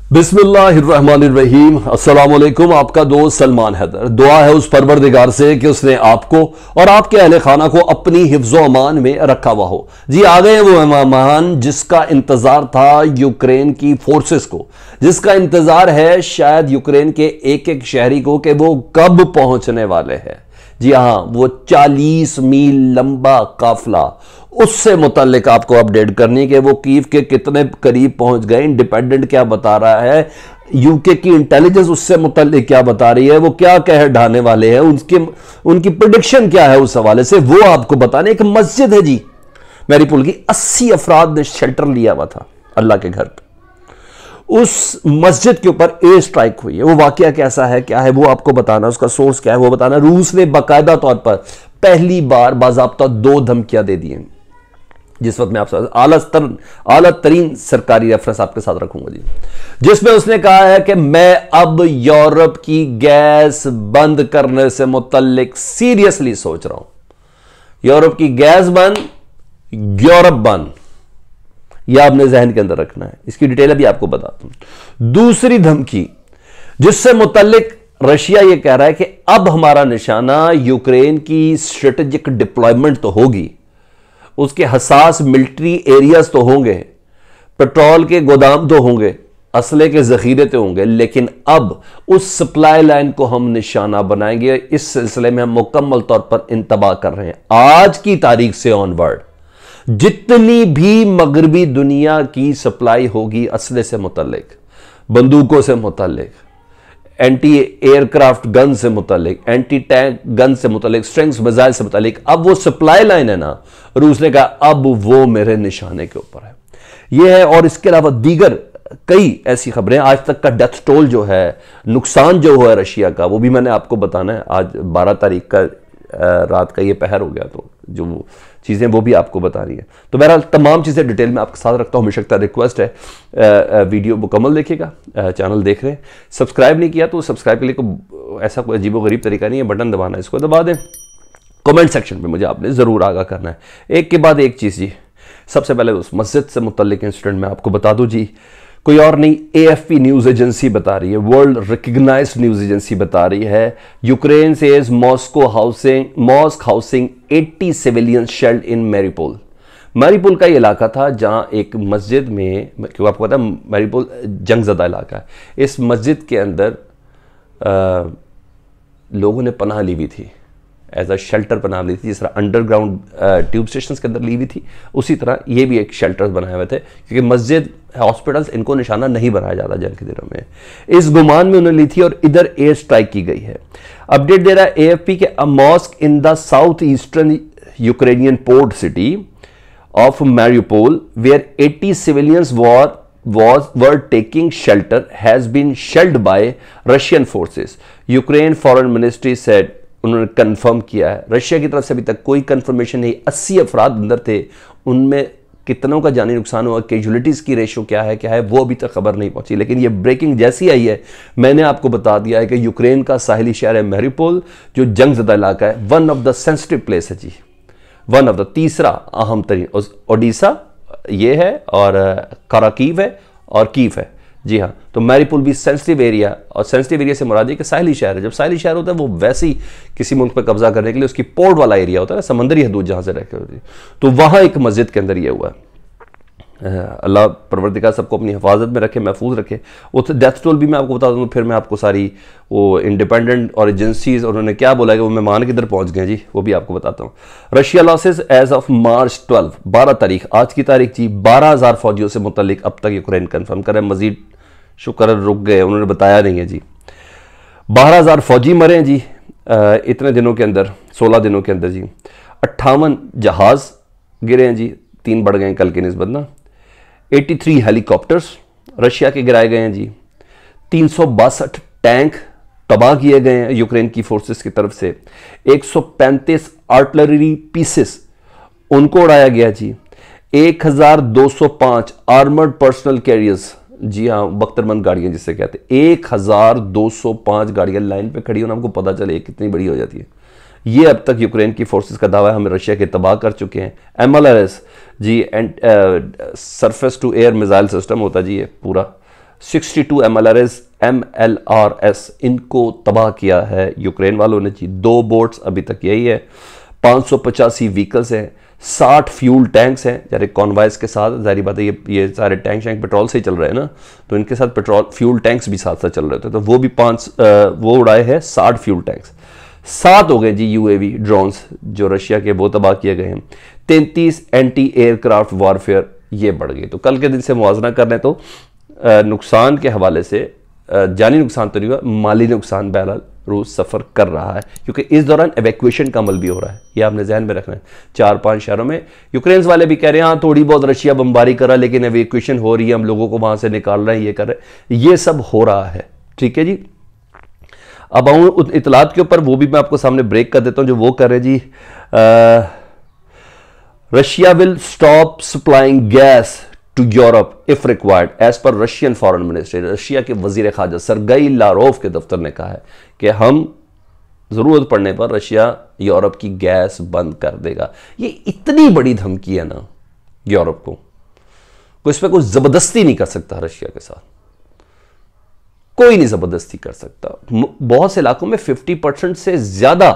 बिस्मिल्लाहिर्रहमानिर्रहीम। अस्सलाम वालेकुम। आपका दोस्त सलमान हैदर। दुआ है उस परवरदिगार से कि उसने आपको और आपके अहले खाना को अपनी हिफ्ज़ो अमान में रखा हुआ हो। जी आ गए वो मेहमान जिसका इंतजार था यूक्रेन की फोर्सेस को, जिसका इंतजार है शायद यूक्रेन के एक एक शहरी को कि वो कब पहुंचने वाले हैं। जी हां, वो 40 मील लंबा काफिला, उससे मुतल्लिक आपको अपडेट करनी कि वो कीव के कितने करीब पहुंच गए। इंडिपेंडेंट क्या बता रहा है, यूके की इंटेलिजेंस उससे मुतल्लिक क्या बता रही है, वो क्या कह ढाने वाले हैं, उनकी प्रिडिक्शन क्या है, उस हवाले से वो आपको बताने। एक मस्जिद है जी मैरीपुल की, 80 अफराद ने शेल्टर लिया हुआ था अल्लाह के घर पे। उस मस्जिद के ऊपर एयर स्ट्राइक हुई है। वो वाकया कैसा है, क्या है, वो आपको बताना, उसका सोर्स क्या है वो बताना। रूस ने बाकायदा तौर पर पहली बार बाज़ाब्ता 2 धमकियां दे दी हैं। जिस वक्त मैं आपसे आला तरीन सरकारी रेफरेंस आपके साथ रखूंगा जी, जिसमें उसने कहा है कि मैं अब यूरोप की गैस बंद करने से मुतल्लिक सीरियसली सोच रहा हूं। यूरोप की गैस बंद, यूरोप बंद, यह आपने जहन के अंदर रखना है। इसकी डिटेल अभी आपको बताता हूं। दूसरी धमकी जिससे मुतल्लिक रशिया यह कह रहा है कि अब हमारा निशाना यूक्रेन की स्ट्रेटेजिक डिप्लॉयमेंट तो होगी, उसके हसास मिलिट्री एरियाज तो होंगे, पेट्रोल के गोदाम तो होंगे, असले के जखीरे तो होंगे, लेकिन अब उस सप्लाई लाइन को हम निशाना बनाएंगे। इस सिलसिले में हम मुकम्मल तौर पर इंतबाह कर रहे हैं। आज की तारीख से ऑनवर्ड जितनी भी मगरबी दुनिया की सप्लाई होगी असले से मुतल्लिक, बंदूकों से मुतल्लिक, एंटी एयरक्राफ्ट गन से मुतल्लिक, एंटी टैंक गन से मुतल्लिक, स्ट्रिंग्स मिसाइल से मुतल्लिक, अब वो सप्लाई लाइन है ना, रूस ने कहा अब वो मेरे निशाने के ऊपर है। ये है। और इसके अलावा दीगर कई ऐसी खबरें, आज तक का डेथ टोल जो है, नुकसान जो हुआ है रशिया का, वो भी मैंने आपको बताना है। आज 12 तारीख का रात का ये पहर हो गया, तो जो चीज़ें वो भी आपको बता रही है। तो बहरहाल तमाम चीज़ें डिटेल में आपके साथ रखता हूँ। बेशक रिक्वेस्ट है वीडियो मुकम्मल देखिएगा। चैनल देख रहे हैं, सब्सक्राइब नहीं किया तो सब्सक्राइब के लिए ऐसा कोई अजीबोगरीब तरीका नहीं है, बटन दबाना, इसको दबा दें। कमेंट सेक्शन पे मुझे आपने ज़रूर आगाह करना है, एक के बाद एक चीज़ जी। सबसे पहले उस मस्जिद से मुतल्लिक इंसिडेंट में आपको बता दूँ जी, कोई और नहीं, AFP न्यूज़ एजेंसी बता रही है, वर्ल्ड रिकग्नाइज्ड न्यूज़ एजेंसी बता रही है, Ukraine says mosque housing 80 civilians shelled in Mariupol. Mariupol का ये इलाका था जहां एक मस्जिद में, क्योंकि आपको पता है मैरीपोल जंगज़दा इलाका है, इस मस्जिद के अंदर लोगों ने पनाह ली हुई थी, एज अ शेल्टर पनाह ली थी। जिस तरह अंडरग्राउंड ट्यूब स्टेशन के अंदर ली हुई थी, उसी तरह ये भी एक शेल्टर बनाए हुए थे, क्योंकि मस्जिद, हॉस्पिटल्स, इनको निशाना नहीं बनाया जाता जंग के दिनों में। इस गुमान में उन्होंने ली थी और इधर एयर स्ट्राइक की गई है। अपडेट दे रहा है AFP के a mosque in the south eastern Ukrainian port city of Mariupol where 80 civilians were taking shelter has been shelled by Russian forces. Ukraine foreign ministry said, उन्होंने कंफर्म किया है। Russia की तरफ से अभी तक कोई कंफर्मेशन नहीं। 80 अफराद अंदर थे, उनमें कितनों का जानी नुकसान हुआ, कैजुअलिटीज की रेशो क्या है वो अभी तक खबर नहीं पहुंची। लेकिन ये ब्रेकिंग जैसी आई है, मैंने आपको बता दिया है कि यूक्रेन का साहिली शहर है मैरीपोल, जो जंगज़दा इलाका है, one of the sensitive place है जी, वन ऑफ द, तीसरा अहम तरीन। ओडिशा ये है, और कराकीव है, और कीव है। जी हाँ, तो मैरीपोल भी सेंसिटिव एरिया, और सेंसिटिव एरिया से मुराद है कि साहिली शहर है। जब साहिली शहर होता है वो वैसे ही किसी मुल्क पर कब्जा करने के लिए उसकी पोर्ट वाला एरिया होता है ना, समंदरी हदूद जहाँ से रहकर होती है। तो वहाँ एक मस्जिद के अंदर ये हुआ है। अल्लाह परवरदिगार सबको अपनी हिफाजत में रखे, महफूज रखे। वो डेथ टोल भी मैं आपको बता दूँ, फिर मैं आपको सारी वो इंडिपेंडेंट और एजेंसीज उन्होंने क्या बोला है कि वो मेहमान किधर पहुँच गए जी, वो भी आपको बताता हूँ। Russia losses as of March 12 तारीख, आज की तारीख जी, 12,000 फौजियों से मुतल्लिक अब तक यूक्रेन कन्फर्म करे। मजीद शुक्र रुक गए, उन्होंने बताया नहीं है जी। 12,000 फौजी मरे हैं जी इतने दिनों के अंदर, 16 दिनों के अंदर जी। 58 जहाज गिरे हैं जी, 3 बढ़ गए हैं कल के निस्बत ना। 83 हेलीकॉप्टर्स रशिया के गिराए गए हैं जी। 362 टैंक तबाह किए गए हैं यूक्रेन की फोर्सेस की तरफ से। 135 आर्टिलरी पीसेस उनको उड़ाया गया जी। 1205 आर्मर्ड पर्सनल कैरियर्स, जी हाँ, बख्तरबंद गाड़ियां जिससे कहते हैं। 1205 गाड़ियां लाइन पे खड़ी होना, आपको पता चले कितनी बड़ी हो जाती है। ये अब तक यूक्रेन की फोर्सेस का दावा है, हमें रशिया के तबाह कर चुके हैं। MLRS जी, surface to air missile system होता जी, ये पूरा 62 MLRS इनको तबाह किया है यूक्रेन वालों ने जी। 2 बोट्स अभी तक यही है, 585 व्हीकल्स हैं, 60 फ्यूल टैंक्स हैं। यार कॉन्वाइस के साथ जाहिर बात है ये सारे टैंक पेट्रोल से ही चल रहे हैं ना, तो इनके साथ पेट्रोल फ्यूल टैंक्स भी साथ साथ चल रहे थे, तो वो भी वो उड़ाए हैं 60 फ्यूल टैंक्स। 7 हो गए जी UAV ड्रोन्स जो रशिया के, वो तबाह किए गए हैं। 33 एंटी एयरक्राफ्ट वॉरफेयर ये बढ़ गई। तो कल के दिन से मुआवजा कर लें तो नुकसान के हवाले से जानी नुकसान तो नहीं हुआ, माली नुकसान बहरहाल रूस सफ़र कर रहा है, क्योंकि इस दौरान एवैक्यूएशन का अमल भी हो रहा है। ये आपने ध्यान में रखना है। 4-5 शहरों में यूक्रेन वाले भी कह रहे हैं हाँ थोड़ी बहुत रशिया बमबारी कर रहा है, लेकिन एवैक्यूएशन हो रही है, हम लोगों को वहां से निकाल रहे हैं, ये कर रहे हैं, ये सब हो रहा है। ठीक है जी। अब आऊँ इतलात के ऊपर, वो भी मैं आपको सामने ब्रेक कर देता हूँ जो वो कर रहे जी। Russia will stop supplying gas to Europe if required as per Russian foreign ministry. Russia के वजीर खारजा सरगई लारोव के दफ्तर ने कहा है कि हम जरूरत पड़ने पर रशिया यूरोप की गैस बंद कर देगा। ये इतनी बड़ी धमकी है ना यूरोप को, कोई इस पर कोई जबरदस्ती नहीं कर सकता रशिया के साथ, कोई नहीं जबरदस्ती कर सकता। बहुत से इलाकों में 50% से ज्यादा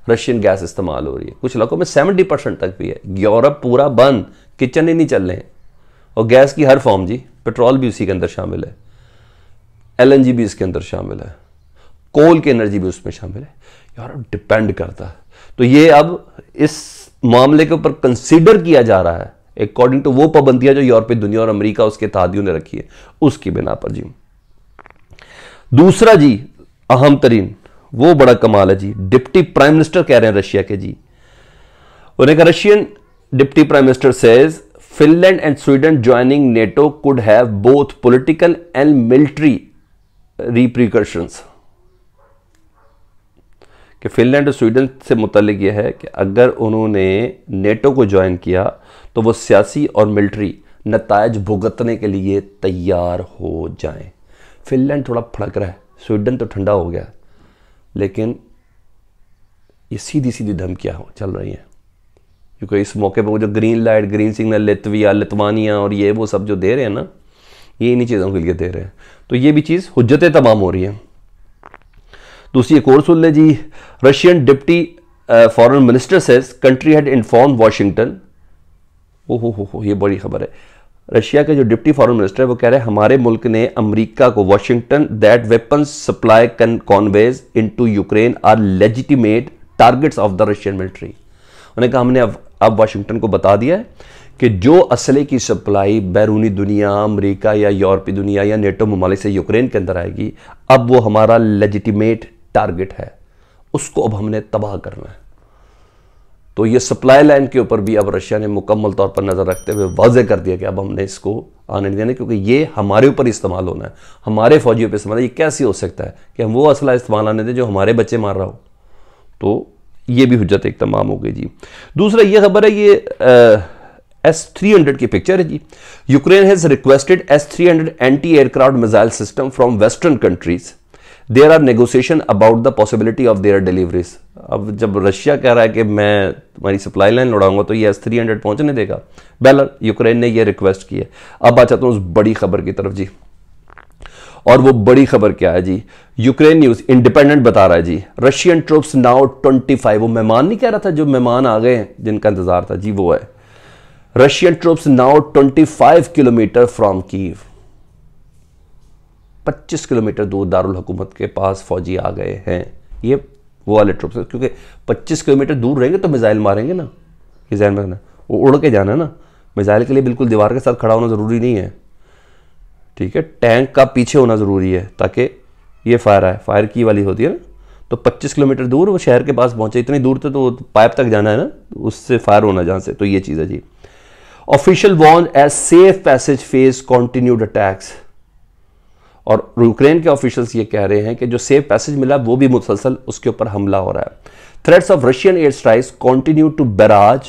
रशियन गैस इस्तेमाल हो रही है, कुछ इलाकों में 70% तक भी है। यूरोप पूरा बंद, किचन ही नहीं चल रहे हैं, और गैस की हर फॉर्म जी, पेट्रोल भी उसी के अंदर शामिल है, LNG भी इसके अंदर शामिल है, कोल की एनर्जी भी उसमें शामिल है। यार डिपेंड करता है। तो ये अब इस मामले के ऊपर कंसीडर किया जा रहा है अकॉर्डिंग टू वो पाबंदियां जो यूरोपीय दुनिया और अमेरिका उसके इत्तेहादियों ने रखी है, उसकी बिना पर जी। दूसरा जी अहम तरीन, वो बड़ा कमाल है जी। डिप्टी प्राइम मिनिस्टर कह रहे हैं रशिया के जी, उन्हें कहा Russian deputy prime minister says Finland and Sweden joining NATO could have both political and military repercussions। कि फिनलैंड और स्वीडन से मुतल्लिक यह है कि अगर उन्होंने नेटो को ज्वाइन किया तो वो सियासी और मिलिट्री नतायज भुगतने के लिए तैयार हो जाएं। फिनलैंड थोड़ा फड़क रहा है, स्वीडन तो ठंडा हो गया, लेकिन ये सीधी सीधी धमकियां चल रही हैं, क्योंकि इस मौके पर वो जो green light, green signal Lithuania, Lithuania और ये वो सब जो दे रहे हैं ना, ये इन्हीं चीज़ों के लिए दे रहे हैं। तो ये भी चीज़ हुज्जतें तमाम हो रही हैं। दूसरी एक और सुन ले जी। Russian deputy foreign minister says country had inform Washington. ओहो, ये बड़ी खबर है। रशिया के जो डिप्टी फॉरेन मिनिस्टर है वो कह रहे हैं हमारे मुल्क ने अमेरिका को Washington that weapons supply convoys into Ukraine are legitimate targets of the Russian military. उन्होंने कहा हमने अब वाशिंगटन को बता दिया है कि जो असले की सप्लाई बैरूनी दुनिया, अमेरिका या यूरोपीय दुनिया या नेटो ममालिक से यूक्रेन के अंदर आएगी, अब वो हमारा लेजिटिमेट टारगेट है, उसको अब हमने तबाह करना है। तो ये सप्लाई लाइन के ऊपर भी अब रशिया ने मुकम्मल तौर पर नज़र रखते हुए वाज़ेह कर दिया कि अब हमने इसको आने नहीं देना, क्योंकि ये हमारे ऊपर इस्तेमाल होना है, हमारे फौजियों पर इस्तेमाल। ये कैसे हो सकता है कि हम वो असला इस्तेमाल आने दें जो हमारे बच्चे मार रहा हो। तो ये भी हुज्जत एक तमाम हो गई जी। दूसरा ये खबर है, ये S-300 की पिक्चर है जी। Ukraine has requested S-300 anti aircraft missile system from western countries, there are negotiation about the possibility of their deliveries. अब जब रशिया कह रहा है कि मैं तुम्हारी सप्लाई लाइन लड़ाऊंगा तो ये S-300 पहुंचने देगा, बहरहाल यूक्रेन ने ये रिक्वेस्ट की है। अब आ चाहता हूं उस बड़ी खबर की तरफ जी, और वो बड़ी खबर क्या है जी। यूक्रेन न्यूज इंडिपेंडेंट बता रहा है जी, रशियन ट्रूप्स नाउ 25, वो मेहमान नहीं कह रहा था, जो मेहमान आ गए हैं जिनका इंतजार था जी, वो है Russian troops now 25 kilometre from Kyiv. 25 kilometre दूर दारुल हुकूमत के पास फौजी आ गए हैं। ये वो वाले ट्रूप्स, क्योंकि 25 किलोमीटर दूर रहेंगे तो मिसाइल मारेंगे ना, ये ध्यान में रखना, वो उड़ के जाना है ना। मिसाइल के लिए बिल्कुल दीवार के साथ खड़ा होना जरूरी नहीं है, ठीक है, टैंक का पीछे होना जरूरी है ताकि ये फायर आए, फायर की वाली होती है ना। तो 25 किलोमीटर दूर वो शहर के पास पहुंचे, इतनी दूर तो पाइप तक जाना है ना, उससे फायर होना जहां से। तो ये चीज है जी। Official warn as safe passage face continued attacks, और यूक्रेन के ऑफिशियल्स ये कह रहे हैं कि जो सेफ पैसेज मिला वो भी मुसलसल उसके ऊपर हमला हो रहा है। Threats of Russian air strikes continue to barrage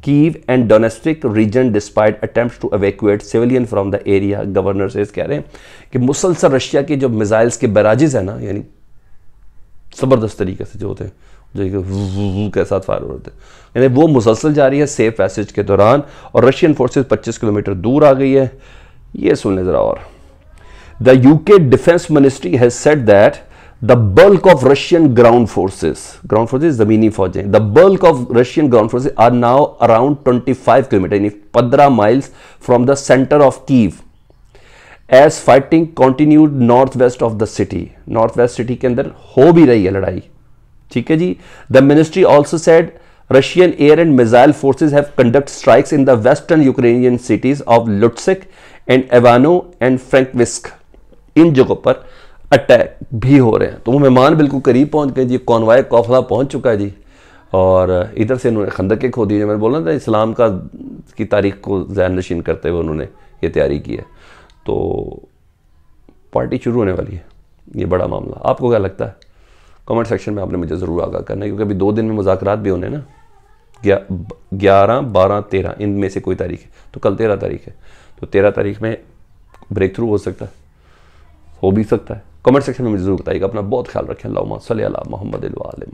Kyiv and Donetsk region despite attempts to evacuate civilian from the area. Governor से कह रहे हैं कि मुसलसल रशिया के जो मिसाइल्स के बैराजेस है ना, यानी जबरदस्त तरीके से जो होते हैं, जो के साथ फायर होते हैं, यानी वो मुसलसल जारी है सेफ पैसेज के दौरान, और रशियन फोर्सेस 25 किलोमीटर दूर आ गई है। ये सुन लें जरा। और the UK defence ministry has said that the bulk of Russian ground forces ज़मीनी फौजें, the bulk of Russian ground forces are now around 25 kilometre यानी 15 miles from the center of Kyiv as fighting continued northwest of the city. North west city के अंदर हो भी रही है लड़ाई, ठीक है जी. The ministry also said Russian air and missile forces have conducted strikes in the western Ukrainian cities of Lutsk and Ivano and Frankivsk. इन जगहों पर अटैक भी हो रहे हैं. तो वो मेहमान बिल्कुल करीब पहुंच गए जी, कॉन्वाय काफिला पहुंच चुका है जी, और इधर से उन्होंने खंदकें खो दी. मैंने बोला था इस्लाम की तारीख को ज़हन नशीन करते हुए उन्होंने ये तैयारी की है. तो पार्टी शुरू होने वाली है, ये बड़ा मामला. आपको क्या लगता है? कमेंट सेक्शन में आपने मुझे ज़रूर आगाह करना है, क्योंकि अभी 2 दिन में मुज़ाकरात भी होने ना, 11, 12, 13 इनमें से कोई तारीख है. तो कल 13 तारीख है, तो 13 तारीख में ब्रेक थ्रू हो सकता है, हो भी सकता है. कमेंट सेक्शन में मुझे जरूर बताइएगा. अपना बहुत ख्याल रखें. अल्लाहुम्मा सल्ली अला मुहम्मद व आले